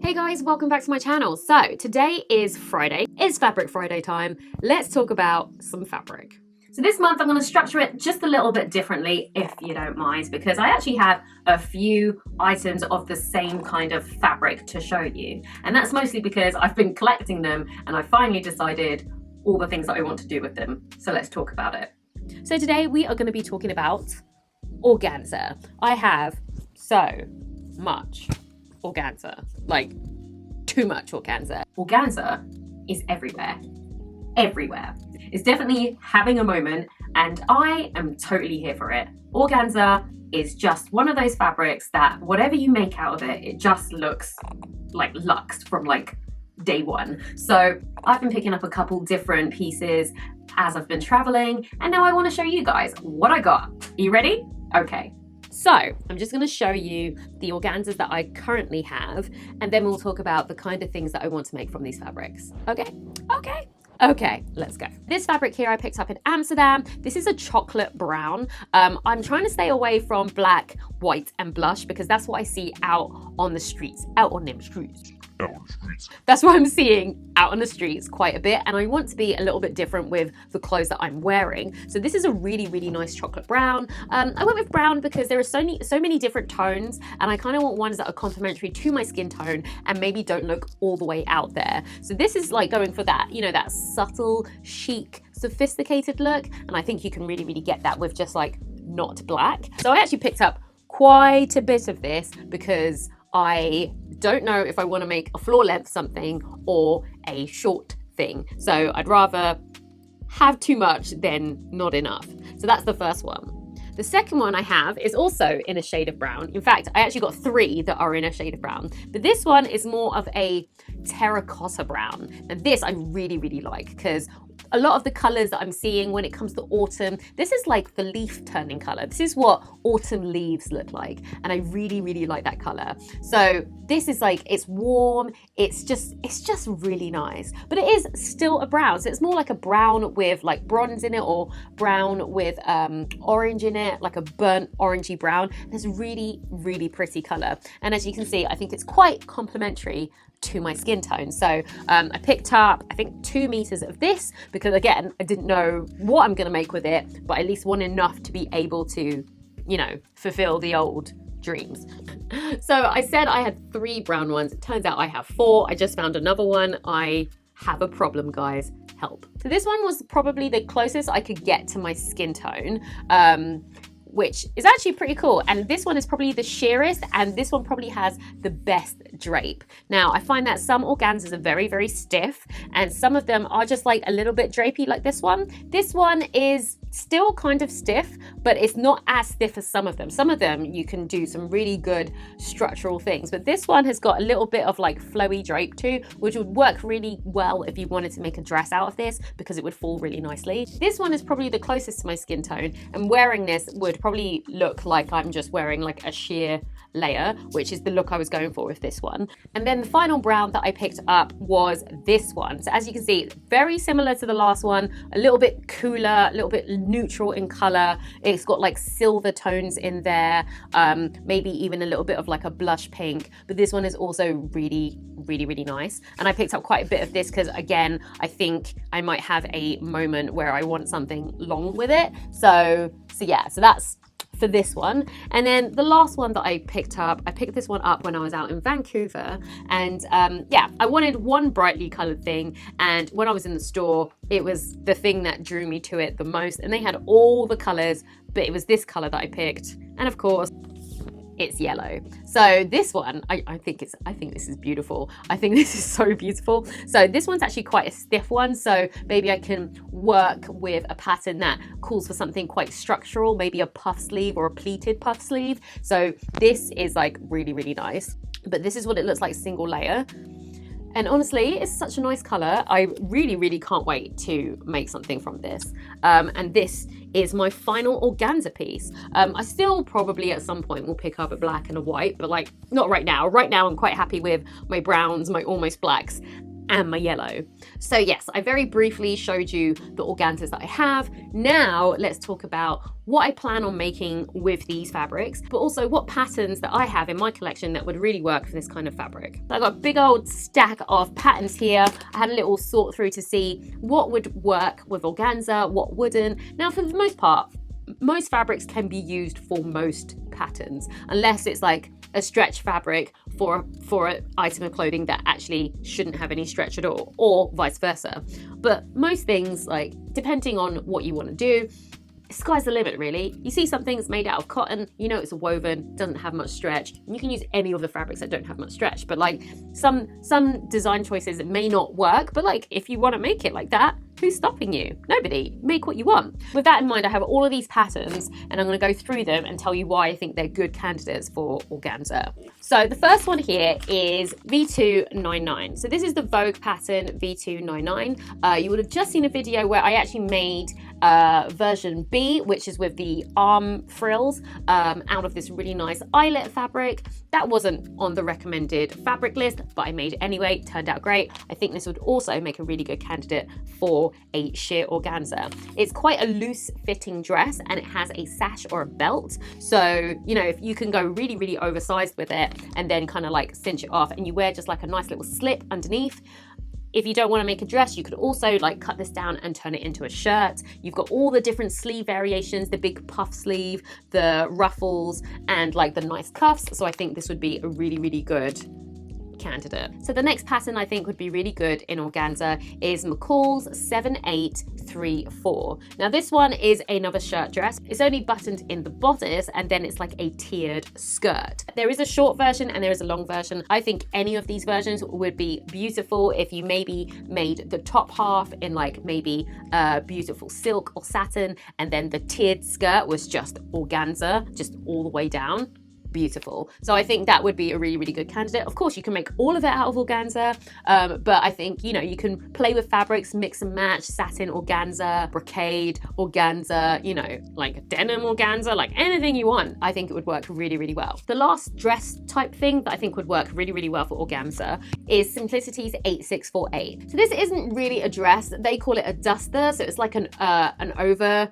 Hey guys, welcome back to my channel. So today is Friday, it's Fabric Friday time. Let's talk about some fabric. So this month I'm going to structure it just a little bit differently, if you don't mind, because I actually have a few items of the same kind of fabric to show you. And that's mostly because I've been collecting them and I finally decided all the things that I want to do with them. So let's talk about it. So today we are going to be talking about organza. I have so much organza, like too much organza. Organza is everywhere. It's definitely having a moment and I am totally here for it. Organza is just one of those fabrics that whatever you make out of it, it just looks like luxe from like day one. So I've been picking up a couple different pieces as I've been traveling and now I want to show you guys what I got. Are you ready? Okay. So I'm just going to show you the organzas that I currently have, and then we'll talk about the kind of things that I want to make from these fabrics. Okay, let's go. This fabric here I picked up in Amsterdam. This is a chocolate brown. I'm trying to stay away from black, white, and blush because that's what I see out on the streets, That's what I'm seeing out on the streets quite a bit, and I want to be a little bit different with the clothes that I'm wearing. So this is a really, really nice chocolate brown. I went with brown because there are so many different tones, and I kind of want ones that are complementary to my skin tone and maybe don't look all the way out there. So this is like going for that, you know, that subtle, chic, sophisticated look, and I think you can really, really get that with just like not black. So I actually picked up quite a bit of this because I don't know if I want to make a floor length something or a short thing. So I'd rather have too much than not enough. So that's the first one. The second one I have is also in a shade of brown. In fact, I actually got three that are in a shade of brown, but this one is more of a terracotta brown. And this I really, really like because a lot of the colors that I'm seeing when it comes to autumn, this is like the leaf turning color. This is what autumn leaves look like. And I really, really like that color. So this is like, it's warm. It's just really nice, but it is still a brown. So it's more like a brown with like bronze in it or brown with orange in it, like a burnt orangey brown. It's really, really pretty color. And as you can see, I think it's quite complementary to my skin tone. So I picked up, I think 2 meters of this because again, I didn't know what I'm going to make with it, but at least want enough to be able to, you know, fulfill the old dreams. So I said I had 3 brown ones. It turns out I have 4. I just found another one. I have a problem, guys. Help. So this one was probably the closest I could get to my skin tone. Which is actually pretty cool. And this one is probably the sheerest, and this one probably has the best drape. Now, I find that some organzas are very, very stiff, and some of them are just like a little bit drapey like this one. This one is still kind of stiff, but it's not as stiff as some of them. Some of them you can do some really good structural things, but this one has got a little bit of like flowy drape too, which would work really well if you wanted to make a dress out of this because it would fall really nicely. This one is probably the closest to my skin tone, and wearing this would probably look like I'm just wearing like a sheer layer, which is the look I was going for with this one. And then the final brown that I picked up was this one. So as you can see, very similar to the last one, a little bit cooler, a little bit neutral in color. It's got like silver tones in there, maybe even a little bit of like a blush pink, but this one is also really, really, really nice. And I picked up quite a bit of this because again, I think I might have a moment where I want something long with it. So yeah, so that's for this one. And then the last one that I picked this one up when I was out in Vancouver, and yeah, I wanted one brightly colored thing, and when I was in the store, it was the thing that drew me to it the most, and they had all the colors, but it was this color that I picked, and of course it's yellow. So this one, I think this is beautiful. I think this is so beautiful. So this one's actually quite a stiff one. So maybe I can work with a pattern that calls for something quite structural, maybe a puff sleeve or a pleated puff sleeve. So this is like really, really nice. But this is what it looks like single layer. And honestly, it's such a nice color. I really, really can't wait to make something from this. And this is my final organza piece. I still probably at some point will pick up a black and a white, but like not right now. Right now, I'm quite happy with my browns, my almost blacks, and my yellow. So yes, I very briefly showed you the organzas that I have. Now let's talk about what I plan on making with these fabrics, but also what patterns that I have in my collection that would really work for this kind of fabric. So I've got a big old stack of patterns here. I had a little sort through to see what would work with organza, what wouldn't. Now for the most part, most fabrics can be used for most patterns, unless it's like a stretch fabric for an item of clothing that actually shouldn't have any stretch at all, or vice versa. But most things, like depending on what you want to do, sky's the limit really. You see something that's made out of cotton, you know it's a woven, doesn't have much stretch, and you can use any of the fabrics that don't have much stretch. But like some design choices, it may not work, but like if you want to make it like that, who's stopping you? Nobody. Make what you want. With that in mind, I have all of these patterns and I'm going to go through them and tell you why I think they're good candidates for organza. So the first one here is V299. So this is the Vogue pattern V299. You would have just seen a video where I actually made version B, which is with the arm frills out of this really nice eyelet fabric. That wasn't on the recommended fabric list, but I made it anyway. Turned out great. I think this would also make a really good candidate for a sheer organza. It's quite a loose fitting dress and it has a sash or a belt. So, you know, if you can go really, really oversized with it and then kind of like cinch it off and you wear just like a nice little slip underneath. If you don't want to make a dress, you could also like cut this down and turn it into a shirt. You've got all the different sleeve variations, the big puff sleeve, the ruffles, and like the nice cuffs. So I think this would be a really, really good candidate. So the next pattern I think would be really good in organza is McCall's 7834. Now this one is another shirt dress. It's only buttoned in the bodice and then it's like a tiered skirt. There is a short version and there is a long version. I think any of these versions would be beautiful if you maybe made the top half in like maybe beautiful silk or satin and then the tiered skirt was just organza, just all the way down. Beautiful. So I think that would be a really, really good candidate. Of course, you can make all of it out of organza, but I think, you know, you can play with fabrics, mix and match, satin organza, brocade organza, you know, like denim organza, like anything you want. I think it would work really, really well. The last dress type thing that I think would work really, really well for organza is Simplicity's 8648. So this isn't really a dress. They call it a duster. So it's like an over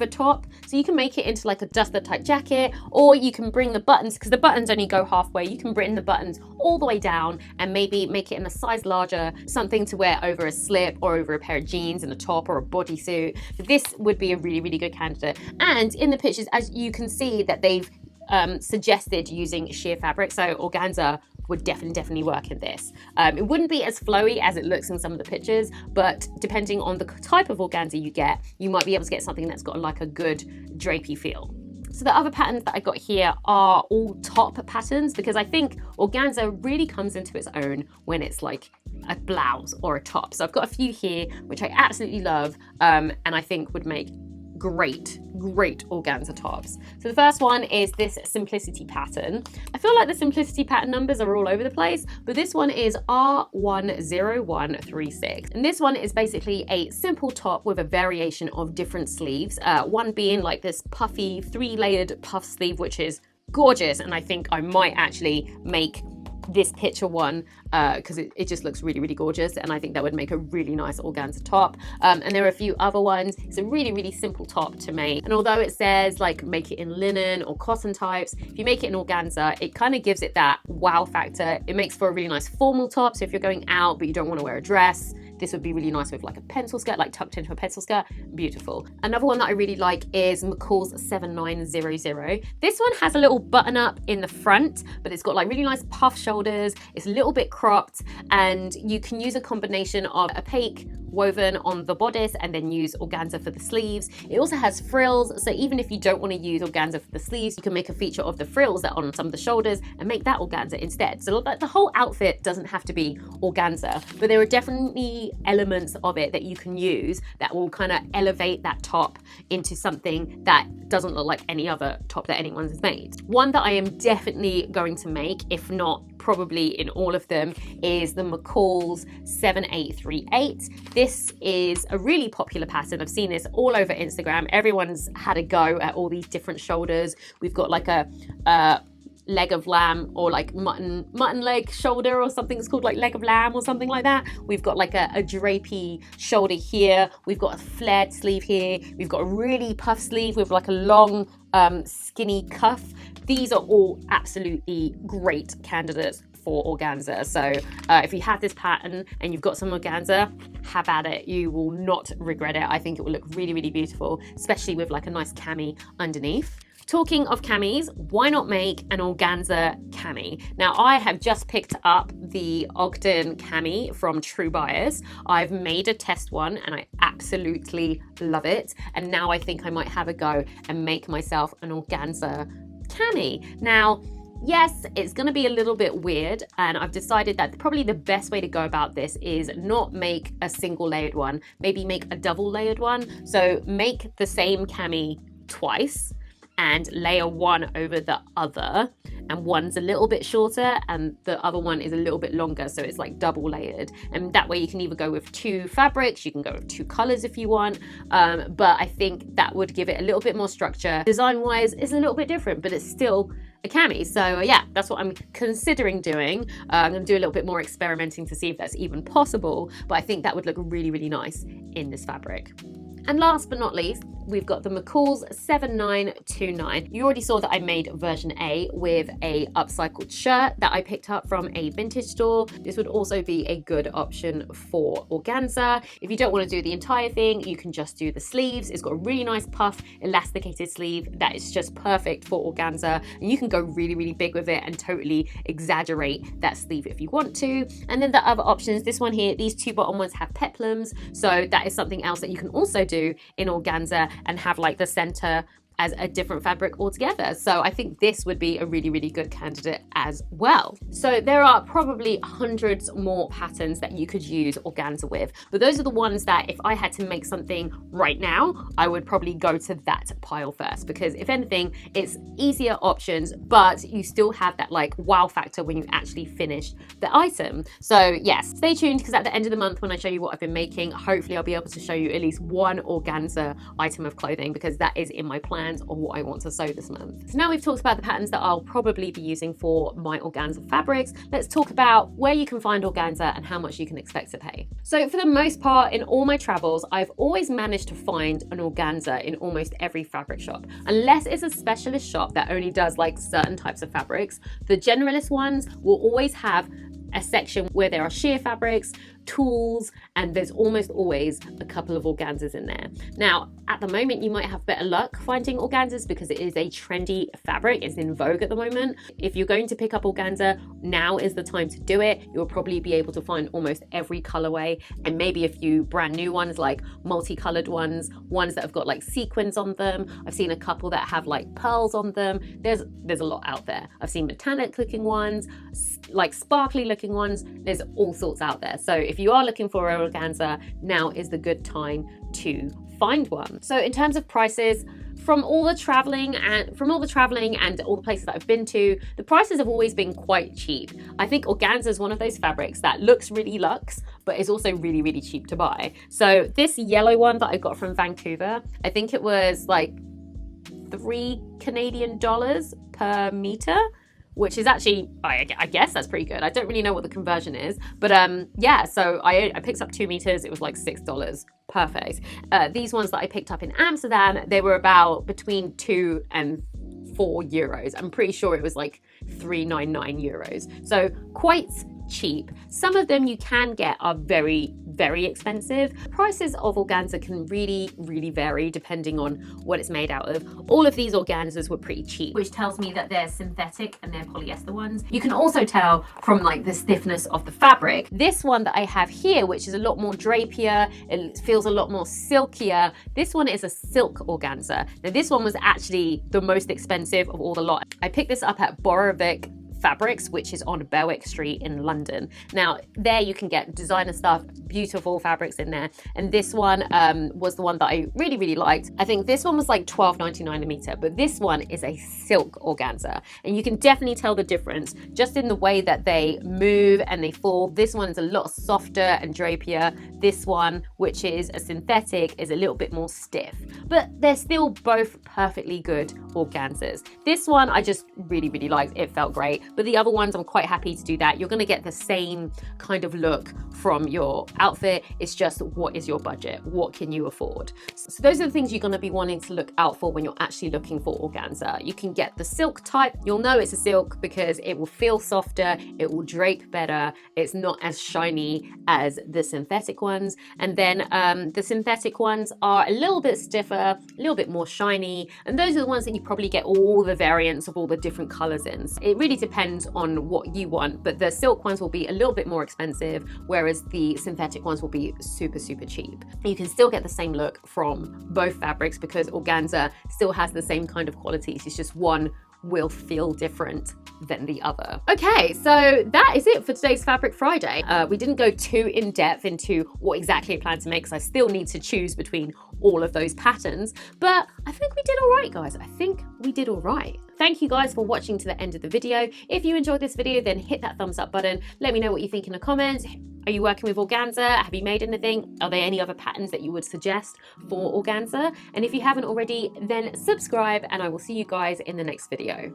top. So you can make it into like a duster type jacket, or you can bring the buttons, because the buttons only go halfway, you can bring the buttons all the way down and maybe make it in a size larger, something to wear over a slip or over a pair of jeans and a top or a bodysuit. This would be a really, really good candidate. And in the pictures, as you can see that they've suggested using sheer fabric, so organza would definitely work in this. It wouldn't be as flowy as it looks in some of the pictures, but depending on the type of organza you get, you might be able to get something that's got like a good drapey feel. So the other patterns that I got here are all top patterns, because I think organza really comes into its own when it's like a blouse or a top. So I've got a few here which I absolutely love and I think would make great organza tops. So the first one is this Simplicity pattern. I feel like the Simplicity pattern numbers are all over the place, but this one is R10136. And this one is basically a simple top with a variation of different sleeves. One being like this puffy 3-layered puff sleeve, which is gorgeous. And I think I might actually make this picture one because it just looks really, really gorgeous, and I think that would make a really nice organza top. And there are a few other ones. It's a really, really simple top to make, and although it says like make it in linen or cotton types, if you make it in organza, it kind of gives it that wow factor. It makes for a really nice formal top, so if you're going out but you don't want to wear a dress, this would be really nice with like a pencil skirt, like tucked into a pencil skirt. Beautiful. Another one that I really like is McCall's 7900. This one has a little button up in the front, but it's got like really nice puff shoulders. It's a little bit cropped, and you can use a combination of opaque woven on the bodice and then use organza for the sleeves. It also has frills, so even if you don't want to use organza for the sleeves, you can make a feature of the frills that are on some of the shoulders and make that organza instead. So the whole outfit doesn't have to be organza, but there are definitely elements of it that you can use that will kind of elevate that top into something that doesn't look like any other top that anyone has made. One that I am definitely going to make, if not probably in all of them, is the McCall's 7838. This is a really popular pattern. I've seen this all over Instagram. Everyone's had a go at all these different shoulders. We've got like a leg of lamb, or like mutton leg shoulder, or something. It's called like leg of lamb or something like that. We've got like a drapey shoulder here. We've got a flared sleeve here. We've got a really puff sleeve with like a long skinny cuff. These are all absolutely great candidates for organza. So if you have this pattern and you've got some organza, have at it. You will not regret it. I think it will look really, really beautiful, especially with like a nice cami underneath. Talking of camis, why not make an organza cami? Now, I have just picked up the Ogden cami from True Buyers. I've made a test one and I absolutely love it. And now I think I might have a go and make myself an organza cami. Now, yes, it's going to be a little bit weird, and I've decided that probably the best way to go about this is not make a single layered one, maybe make a double layered one. So make the same cami twice and layer one over the other, and one's a little bit shorter and the other one is a little bit longer, so it's like double layered. And that way you can either go with two fabrics, you can go with two colors if you want, but I think that would give it a little bit more structure. Design wise, it's a little bit different, but it's still a cami. So yeah, that's what I'm considering doing. I'm gonna do a little bit more experimenting to see if that's even possible, but I think that would look really, really nice in this fabric. And last but not least, we've got the McCall's 7929. You already saw that I made version A with a upcycled shirt that I picked up from a vintage store. This would also be a good option for organza. If you don't want to do the entire thing, you can just do the sleeves. It's got a really nice puff, elasticated sleeve that is just perfect for organza. And you can go really, really big with it and totally exaggerate that sleeve if you want to. And then the other options, this one here, these two bottom ones have peplums. So that is something else that you can also do in organza and have like the center as a different fabric altogether. So I think this would be a really, really good candidate as well. So there are probably hundreds more patterns that you could use organza with, but those are the ones that if I had to make something right now, I would probably go to that pile first, because if anything, it's easier options, but you still have that like wow factor when you actually finish the item. So yes, stay tuned, because at the end of the month when I show you what I've been making, hopefully I'll be able to show you at least one organza item of clothing, because that is in my plan on what I want to sew this month. So now we've talked about the patterns that I'll probably be using for my organza fabrics, let's talk about where you can find organza and how much you can expect to pay. So for the most part, in all my travels, I've always managed to find an organza in almost every fabric shop, unless it's a specialist shop that only does like certain types of fabrics. The generalist ones will always have a section where there are sheer fabrics, tools, and there's almost always a couple of organzas in there. Now, at the moment, you might have better luck finding organzas because it is a trendy fabric. It's in vogue at the moment. If you're going to pick up organza, now is the time to do it. You'll probably be able to find almost every colorway, and maybe a few brand new ones, like multicolored ones that have got like sequins on them. I've seen a couple that have like pearls on them. There's a lot out there. I've seen metallic looking ones, like sparkly looking ones. There's all sorts out there. So if you are looking for an organza, now is the good time to find one. So in terms of prices, from all the traveling and all the places that I've been to, the prices have always been quite cheap. I think organza is one of those fabrics that looks really luxe, but is also really, really cheap to buy. So this yellow one that I got from Vancouver, I think it was like $3 Canadian per meter, which is actually, I guess that's pretty good. I don't really know what the conversion is, but yeah, so I picked up 2 meters, it was like $6, perfect. These ones that I picked up in Amsterdam, they were about between 2 and 4 euros. I'm pretty sure it was like 3.99 euros. So quite cheap. Some of them you can get are very, very expensive. Prices of organza can really, really vary depending on what it's made out of. All of these organzas were pretty cheap, which tells me that they're synthetic and they're polyester ones. You can also tell from like the stiffness of the fabric. This one that I have here, which is a lot more drapier, it feels a lot more silkier. This one is a silk organza. Now this one was actually the most expensive of all the lot. I picked this up at Borovik Fabrics, which is on Berwick Street in London. Now, there you can get designer stuff, beautiful fabrics in there. And this one was the one that I really, really liked. I think this one was like $12.99 a meter, but this one is a silk organza. And you can definitely tell the difference just in the way that they move and they fall. This one is a lot softer and drapier. This one, which is a synthetic, is a little bit more stiff, but they're still both perfectly good organzas. This one I just really, really liked. It felt great, but the other ones I'm quite happy to do that. You're going to get the same kind of look from your outfit. It's just, what is your budget? What can you afford? So those are the things you're going to be wanting to look out for when you're actually looking for organza. You can get the silk type. You'll know it's a silk because it will feel softer, it will drape better, it's not as shiny as the synthetic ones. And then the synthetic ones are a little bit stiffer, a little bit more shiny, and those are the ones that you probably get all the variants of all the different colors in. It really depends on what you want, but the silk ones will be a little bit more expensive, whereas the synthetic ones will be super, super cheap. You can still get the same look from both fabrics because organza still has the same kind of qualities. It's just one will feel different than the other. Okay, so that is it for today's Fabric Friday. We didn't go too in depth into what exactly I plan to make because I still need to choose between all of those patterns, but I think we did all right, guys. I think we did all right. Thank you guys for watching to the end of the video. If you enjoyed this video, then hit that thumbs up button. Let me know what you think in the comments. Are you working with organza? Have you made anything? Are there any other patterns that you would suggest for organza? And if you haven't already, then subscribe, and I will see you guys in the next video.